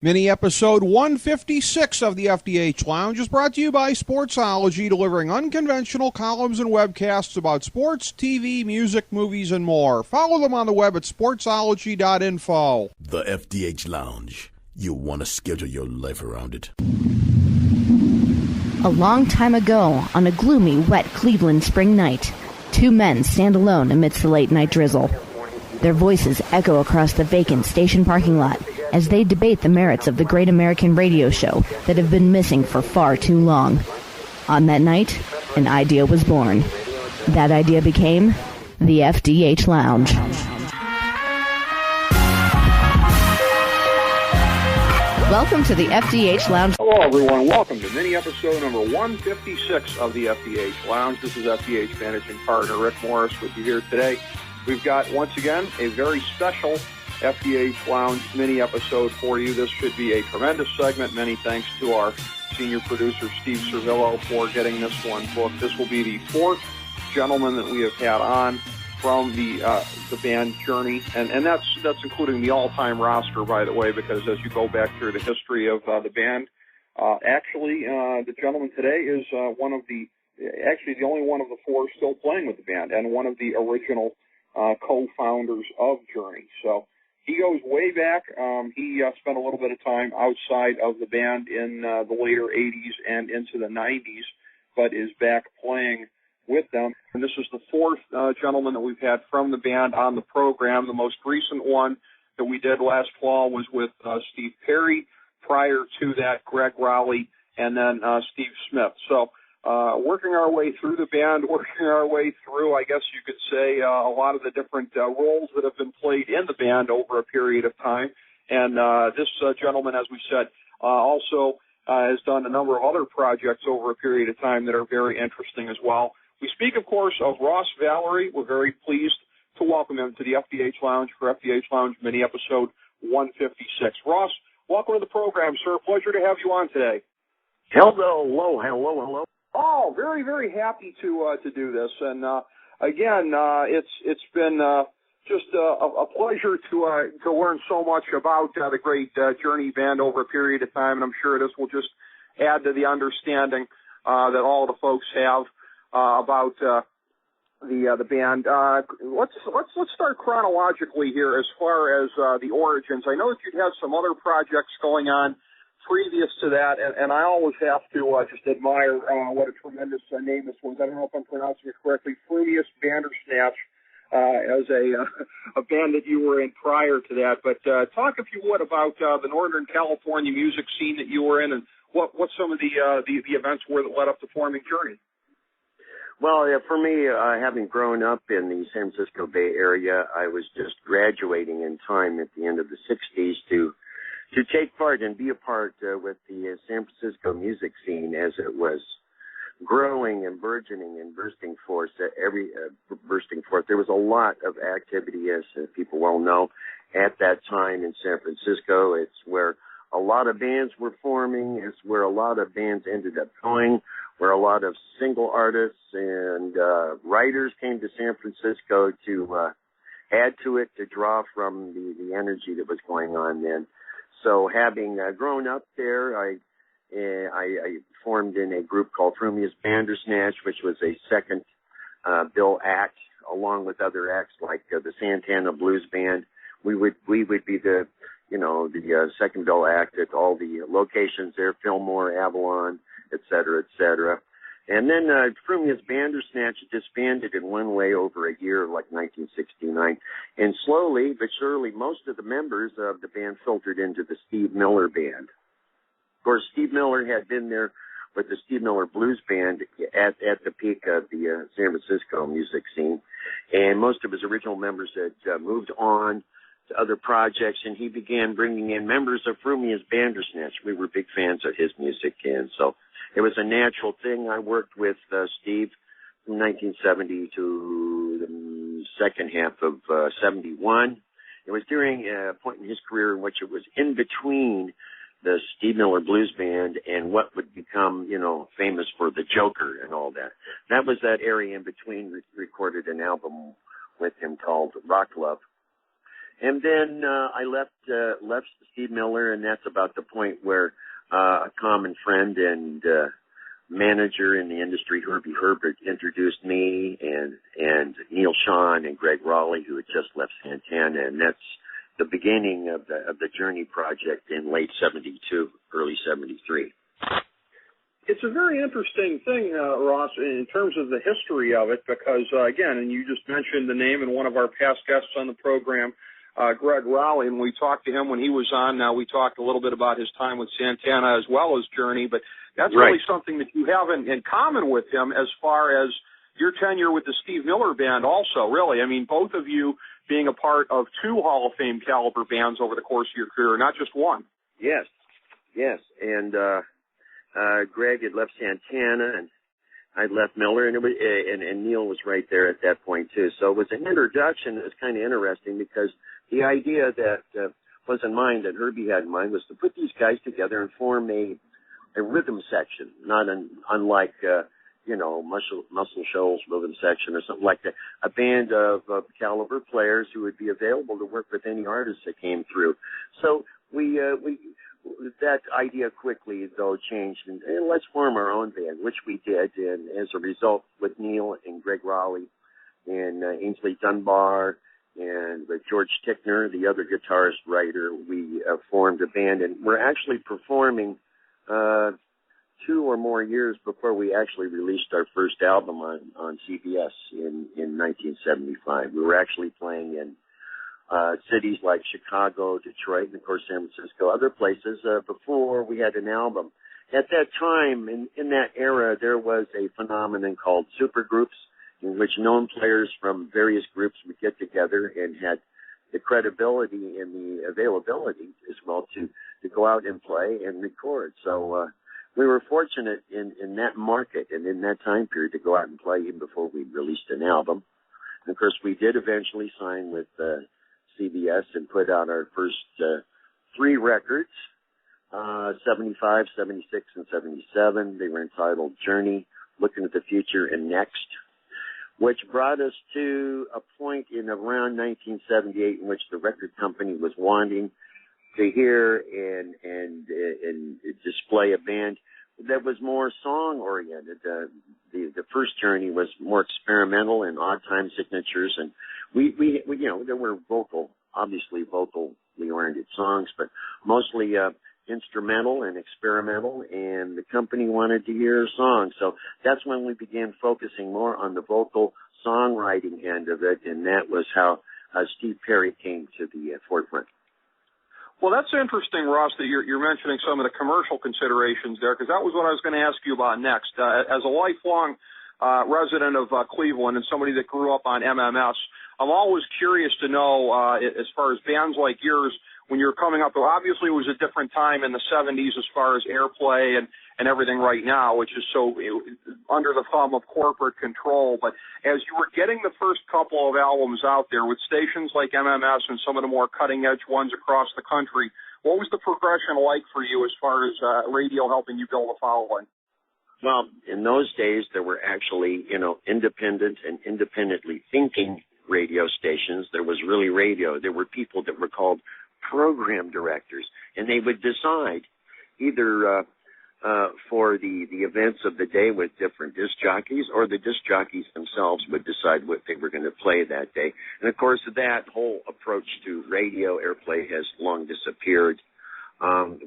Mini episode 156 of the FDH Lounge is brought to you by Sportsology, delivering unconventional columns and webcasts about sports, TV, music, movies, and more. Follow them on the web at sportsology.info. The FDH Lounge. You want to schedule your life around it. A long time ago, on a gloomy, wet Cleveland spring night, two men stand alone amidst the late-night drizzle. Their voices echo across the vacant station parking lot as they debate the merits of the great American radio show that have been missing for far too long. On that night, an idea was born. That idea became the FDH Lounge. Welcome to the FDH Lounge. Hello, everyone. Welcome to mini episode number 156 of the FDH Lounge. This is FDH Managing Partner Rick Morris with you here today. We've got, once again, a very special FDH Lounge mini episode for you. This should be a tremendous segment. Many thanks to our senior producer, Steve Servillo, for getting this one booked. This will be the fourth gentleman that we have had on from the band Journey, and that's including the all-time roster, by the way, because as you go back through the history of the band, the gentleman today is the only one of the four still playing with the band, and one of the original co-founders of Journey. So he goes way back. He spent a little bit of time outside of the band in the later 80s and into the 90s, but is back playing with them. And this is the fourth gentleman that we've had from the band on the program. The most recent one that we did last fall was with Steve Perry. Prior to that, Greg Rowley, and then Steve Smith. So working our way through the band, working our way through, I guess you could say, a lot of the different roles that have been played in the band over a period of time. And this gentleman, as we said, also has done a number of other projects over a period of time that are very interesting as well. We speak, of course, of Ross Valory. We're very pleased to welcome him to the FDH Lounge for FDH Lounge mini episode 156. Ross, welcome to the program, sir. Pleasure to have you on today. Hello. Oh, very, very happy to do this. And again, it's been just a pleasure to learn so much about the great Journey band over a period of time, and I'm sure this will just add to the understanding that all the folks have about the band. Let's start chronologically here as far as the origins. I know that you have some other projects going on previous to that, and I always have to just admire what a tremendous name this was. I don't know if I'm pronouncing it correctly. Frumious Bandersnatch as a band that you were in prior to that. But talk, if you would, about the Northern California music scene that you were in, and what some of the events were that led up to forming Journey. Well, for me, having grown up in the San Francisco Bay Area, I was just graduating in time at the end of the 60s to take part and be a part with the San Francisco music scene as it was growing and burgeoning and bursting forth. There was a lot of activity, as people well know, at that time in San Francisco. It's where a lot of bands were forming. It's where a lot of bands ended up going, where a lot of single artists and writers came to San Francisco to add to it, to draw from the energy that was going on then. So having grown up there, I formed in a group called Frumious Bandersnatch, which was a second bill act, along with other acts like the Santana Blues Band. We would be the second bill act at all the locations there, Fillmore, Avalon, et cetera. And then Frumious Bandersnatch disbanded in one way over a year, like 1969. And slowly but surely, most of the members of the band filtered into the Steve Miller Band. Of course, Steve Miller had been there with the Steve Miller Blues Band at the peak of the San Francisco music scene. And most of his original members had moved on to other projects, and he began bringing in members of Frumious Bandersnatch. We were big fans of his music, and so it was a natural thing. I worked with Steve from 1970 to the second half of 71. It was during a point in his career in which it was in between the Steve Miller Blues Band and what would become, famous for the Joker and all that. That was that area in between. Recorded an album with him called Rock Love. And then I left Steve Miller, and that's about the point where a common friend and manager in the industry, Herbie Herbert, introduced me and Neil Sean and Greg Raleigh, who had just left Santana, and that's the beginning of the Journey project in late '72, early '73. It's a very interesting thing, Ross, in terms of the history of it, because, again, and you just mentioned the name and one of our past guests on the program, Greg Raleigh, and we talked to him when he was on. Now, we talked a little bit about his time with Santana as well as Journey, but that's right. Really something that you have in common with him as far as your tenure with the Steve Miller Band also, really. I mean, both of you being a part of two Hall of Fame caliber bands over the course of your career, not just one. Yes, and Greg had left Santana, and I'd left Miller, and and Neil was right there at that point too. So it was an introduction that was kind of interesting, because the idea that was in mind, that Herbie had in mind, was to put these guys together and form a rhythm section, not unlike Muscle Shoals rhythm section or something like that. A band of caliber players who would be available to work with any artists that came through. So we that idea quickly, though, changed, and let's form our own band, which we did. And as a result, with Neil and Greg Raleigh and Ainsley Dunbar and with George Tickner, the other guitarist writer, we formed a band, and we're actually performing 2 or more years before we actually released our first album on CBS in 1975. We were actually playing in cities like Chicago, Detroit, and of course San Francisco, other places, before we had an album. At that time, in that era, there was a phenomenon called supergroups, in which known players from various groups would get together and had the credibility and the availability as well to go out and play and record. So we were fortunate in that market and in that time period to go out and play even before we released an album. And of course, we did eventually sign with CBS and put out our first 3 records, 75, 76, and 77. They were entitled Journey, Looking at the Future, and Next, which brought us to a point in around 1978 in which the record company was wanting to hear and display a band that was more song-oriented. The first Journey was more experimental and odd time signatures, and we there were obviously vocally oriented songs, but mostly instrumental and experimental, and the company wanted to hear songs. So that's when we began focusing more on the vocal songwriting end of it, and that was how Steve Perry came to the forefront. Well, that's interesting, Ross, that you're mentioning some of the commercial considerations there, because that was what I was going to ask you about next. As a lifelong resident of Cleveland and somebody that grew up on MMS, I'm always curious to know, as far as bands like yours, when you're coming up, obviously it was a different time in the 70s as far as airplay and everything right now, which is so under the thumb of corporate control. But as you were getting the first couple of albums out there with stations like MMS and some of the more cutting-edge ones across the country, what was the progression like for you as far as radio helping you build a following? Well, in those days, there were actually, independent and independently thinking radio stations. There was really radio. There were people that were called program directors, and they would decide either for the events of the day with different disc jockeys, or the disc jockeys themselves would decide what they were going to play that day. And of course, that whole approach to radio airplay has long disappeared.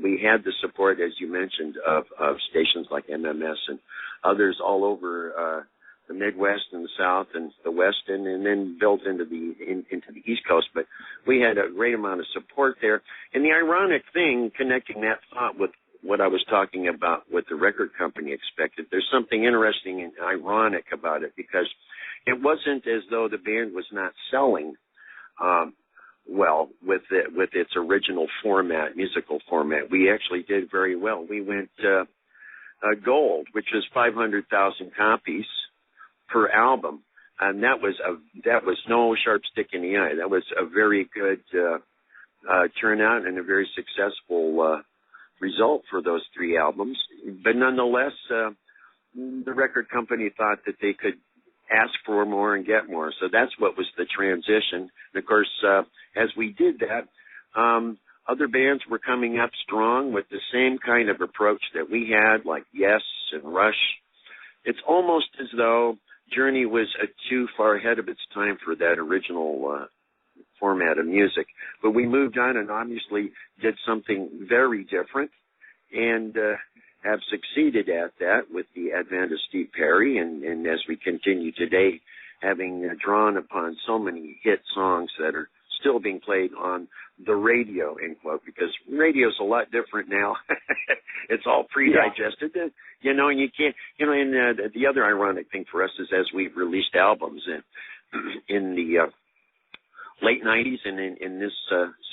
We had the support, as you mentioned, of stations like MMS and others all over the Midwest and the South and the West, and then built into the East Coast. But we had a great amount of support there. And the ironic thing, connecting that thought with what I was talking about, what the record company expected, there's something interesting and ironic about it, because it wasn't as though the band was not selling well with its original format, musical format. We actually did very well. We went gold, which is 500,000 copies per album, and that was no sharp stick in the eye. That was a very good turnout and a very successful result for those 3 albums. But nonetheless, the record company thought that they could ask for more and get more. So that's what was the transition. And of course, as we did that, other bands were coming up strong with the same kind of approach that we had, like Yes and Rush. It's almost as though Journey was too far ahead of its time for that original format of music. But we moved on and obviously did something very different and have succeeded at that with the advent of Steve Perry. And as we continue today, having drawn upon so many hit songs that are still being played on the radio, end quote, because radio's a lot different now. It's all pre-digested. Yeah. You know, and you can't, you know, and the other ironic thing for us is as we've released albums in the late 90s and in this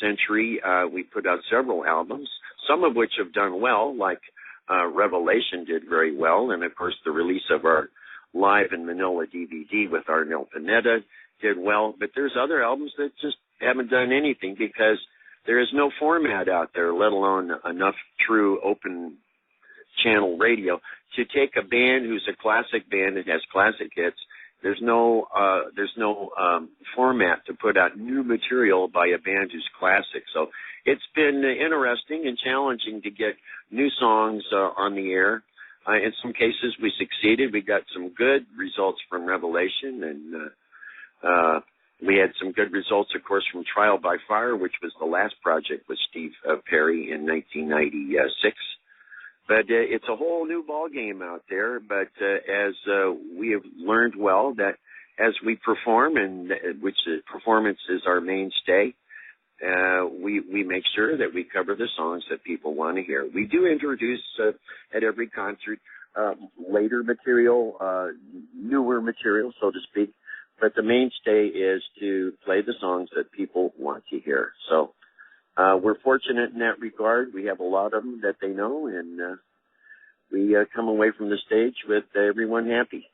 century, we put out several albums, some of which have done well, like Revelation did very well, and of course the release of our Live in Manila DVD with Arnel Pineda did well, but there's other albums that just haven't done anything because there is no format out there, let alone enough true open channel radio to take a band who's a classic band that has classic hits. There's no format to put out new material by a band who's classic. So it's been interesting and challenging to get new songs on the air. In some cases, we succeeded. We got some good results from Revelation, and we had some good results, of course, from Trial by Fire, which was the last project with Steve Perry in 1996. But it's a whole new ball game out there. But as we have learned well, that as we perform, and which performance is our mainstay, we make sure that we cover the songs that people want to hear. We do introduce at every concert later material, newer material, so to speak. But the mainstay is to play the songs that people want to hear. So we're fortunate in that regard. We have a lot of them that they know, and we come away from the stage with everyone happy.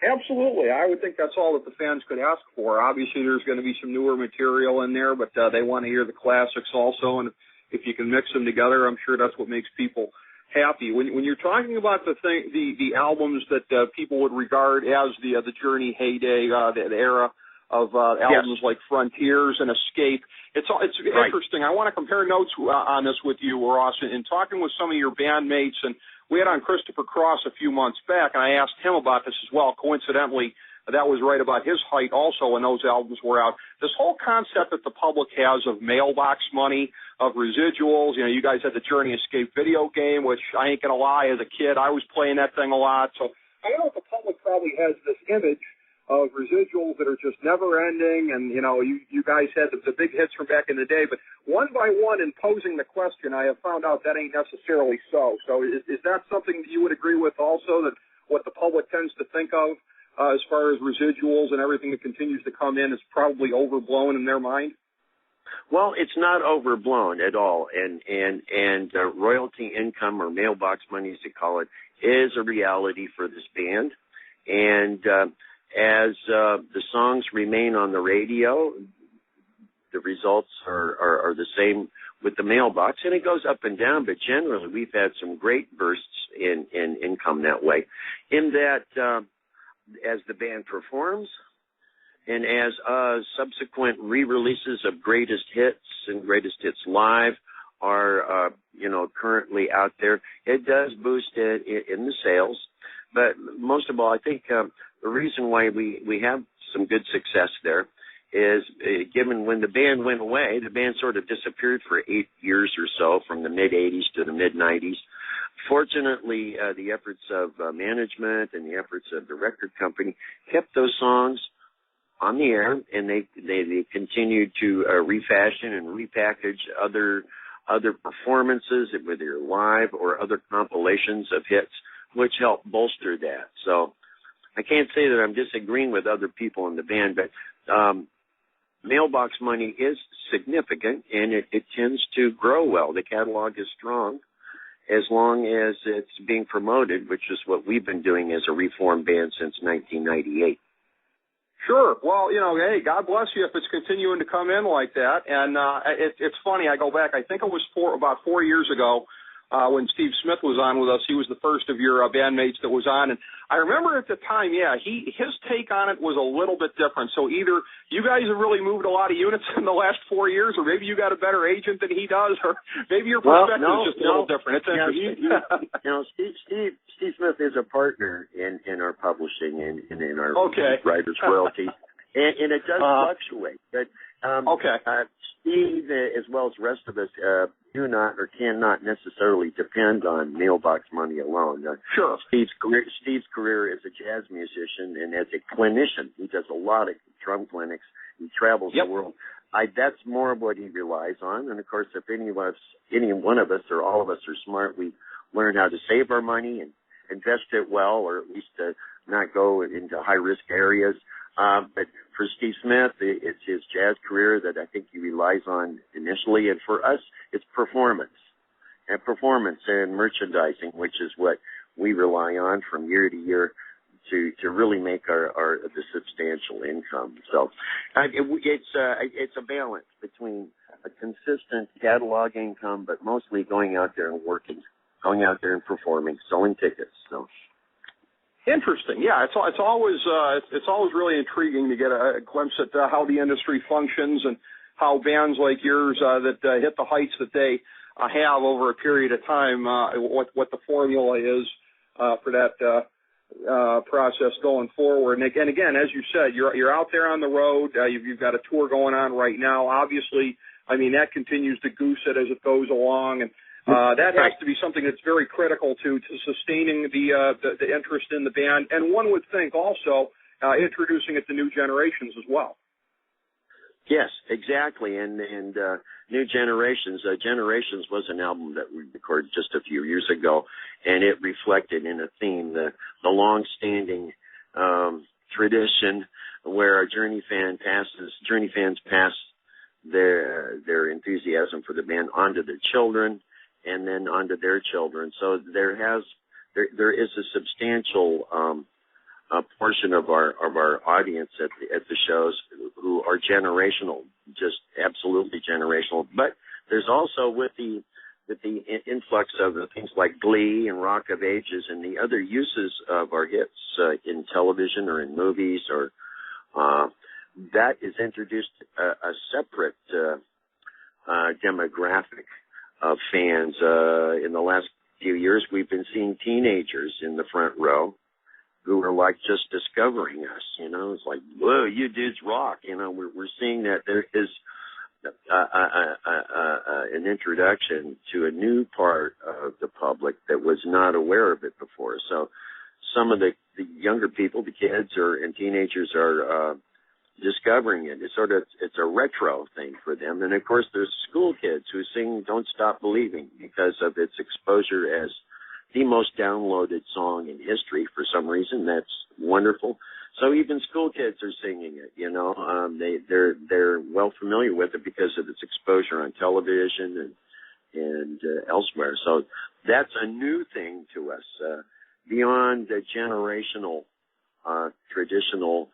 Absolutely. I would think that's all that the fans could ask for. Obviously, there's going to be some newer material in there, but they want to hear the classics also. And if you can mix them together, I'm sure that's what makes people happy. When you're talking about the albums that people would regard as the Journey heyday, the era of albums like Frontiers and Escape, it's right. Interesting. I want to compare notes on this with you, Ross, and talking with some of your bandmates. And we had on Christopher Cross a few months back, and I asked him about this as well. Coincidentally, that was right about his height also when those albums were out. This whole concept that the public has of mailbox money, of residuals, you know, you guys had the Journey Escape video game, which I ain't going to lie, as a kid, I was playing that thing a lot. So I know the public probably has this image of residuals that are just never ending, and, you know, you guys had the big hits from back in the day, but one by one in posing the question, I have found out that ain't necessarily so. So is that something that you would agree with also, that what the public tends to think of as far as residuals and everything that continues to come in is probably overblown in their mind? Well, it's not overblown at all, and royalty income, or mailbox money as they call it, is a reality for this band, and as the songs remain on the radio, the results are the same with the mailbox, and it goes up and down, but generally we've had some great bursts in income that way, in that as the band performs and as subsequent re-releases of greatest hits and greatest hits live are currently out there, it does boost it in the sales. But most of all, I think the reason why we have some good success there is given when the band went away, the band sort of disappeared for 8 years or so, from the mid-'80s to the mid-'90s. Fortunately, the efforts of management and the efforts of the record company kept those songs on the air, and they continued to refashion and repackage other performances, whether live or other compilations of hits, which helped bolster that. So I can't say that I'm disagreeing with other people in the band, but mailbox money is significant, and it tends to grow well. The catalog is strong as long as it's being promoted, which is what we've been doing as a reformed band since 1998. Sure. Well, hey, God bless you if it's continuing to come in like that. And it's funny, I go back, I think it was about 4 years ago, when Steve Smith was on with us. He was the first of your bandmates that was on, and I remember at the time, his take on it was a little bit different. So either you guys have really moved a lot of units in the last 4 years, or maybe you got a better agent than he does, or maybe your perspective is just a little different. It's interesting. Steve Smith is a partner in our publishing and in our writers' royalties, and it does fluctuate. But Steve, as well as the rest of us, do not or cannot necessarily depend on mailbox money alone. Sure. Steve's career as a jazz musician and as a clinician, he does a lot of drum clinics. He travels the world. That's more of what he relies on. And of course, if any one of us or all of us are smart, we learn how to save our money and invest it well, or at least not go into high-risk areas. But for Steve Smith, it's his jazz career that I think he relies on initially. And for us, it's performance and merchandising, which is what we rely on from year to year to really make the substantial income. So it's a balance between a consistent catalog income, but mostly going out there and working, going out there and performing, selling tickets. So. Interesting. Yeah, it's always really intriguing to get a glimpse at how the industry functions and how bands like yours that hit the heights that they have over a period of time, what the formula is for that process going forward. And again, as you said, you're out there on the road. You've got a tour going on right now. Obviously, I mean, that continues to goose it as it goes along, and that has to be something that's very critical to sustaining the interest in the band, and one would think also introducing it to new generations as well. Yes, exactly, and New Generations. Generations was an album that we recorded just a few years ago, and it reflected in a theme the long-standing tradition where our Journey fans pass their enthusiasm for the band onto their children, and then onto their children. So there is a substantial portion of our audience at the shows who are generational, just absolutely generational. But there's also with the influx of things like Glee and Rock of Ages and the other uses of our hits in television or in movies, or that is introduced a separate demographic of fans. In the last few years, we've been seeing teenagers in the front row who are like just discovering us. It's like, whoa, you dudes rock. We're seeing that there is an introduction to a new part of the public that was not aware of it before. So some of the younger people, the kids and teenagers are discovering it. It's a retro thing for them. And of course there's school kids who sing Don't Stop Believing because of its exposure as the most downloaded song in history for some reason. That's wonderful. So even school kids are singing it, they're well familiar with it because of its exposure on television and elsewhere. So that's a new thing to us, beyond the generational, traditional,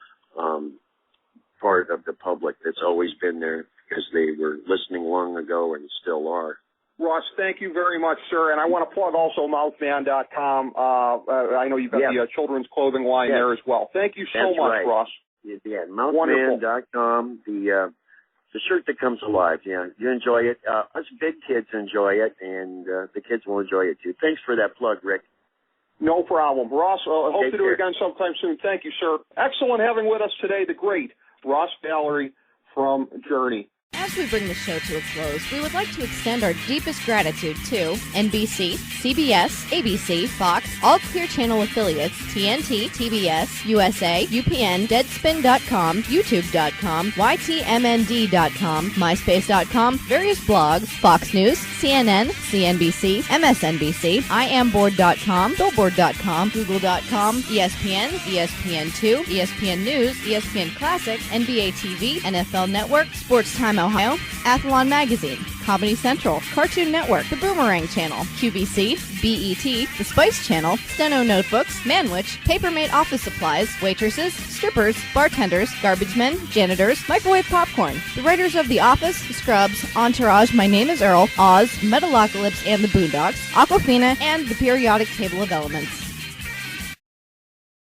part of the public that's always been there because they were listening long ago and still are. Ross, thank you very much, sir. And I want to plug also mouthman.com. I know you've got the children's clothing line there as well. Thank you so much, Ross. Yeah, mouthman.com. The shirt that comes alive. Yeah, you enjoy it. Us big kids enjoy it, and the kids will enjoy it too. Thanks for that plug, Rick. No problem. Ross, hope to do it again sometime soon. Thank you, sir. Excellent having with us today the great Ross Valory from Journey. As we bring the show to a close, we would like to extend our deepest gratitude to NBC, CBS, ABC, Fox, all Clear Channel affiliates, TNT, TBS, USA, UPN, Deadspin.com, YouTube.com, YTMND.com, MySpace.com, various blogs, Fox News, CNN, CNBC, MSNBC, IamBoard.com, Billboard.com, Google.com, ESPN, ESPN2, ESPN News, ESPN Classic, NBA TV, NFL Network, Sports Time Ohio, Athlon Magazine, Comedy Central, Cartoon Network, The Boomerang Channel, QVC, BET, The Spice Channel, Steno Notebooks, Manwich, Papermate Office Supplies, waitresses, strippers, bartenders, garbage men, janitors, microwave popcorn, the writers of The Office, Scrubs, Entourage, My Name is Earl, Oz, Metalocalypse and the Boondocks, Aquafina, and the periodic table of elements.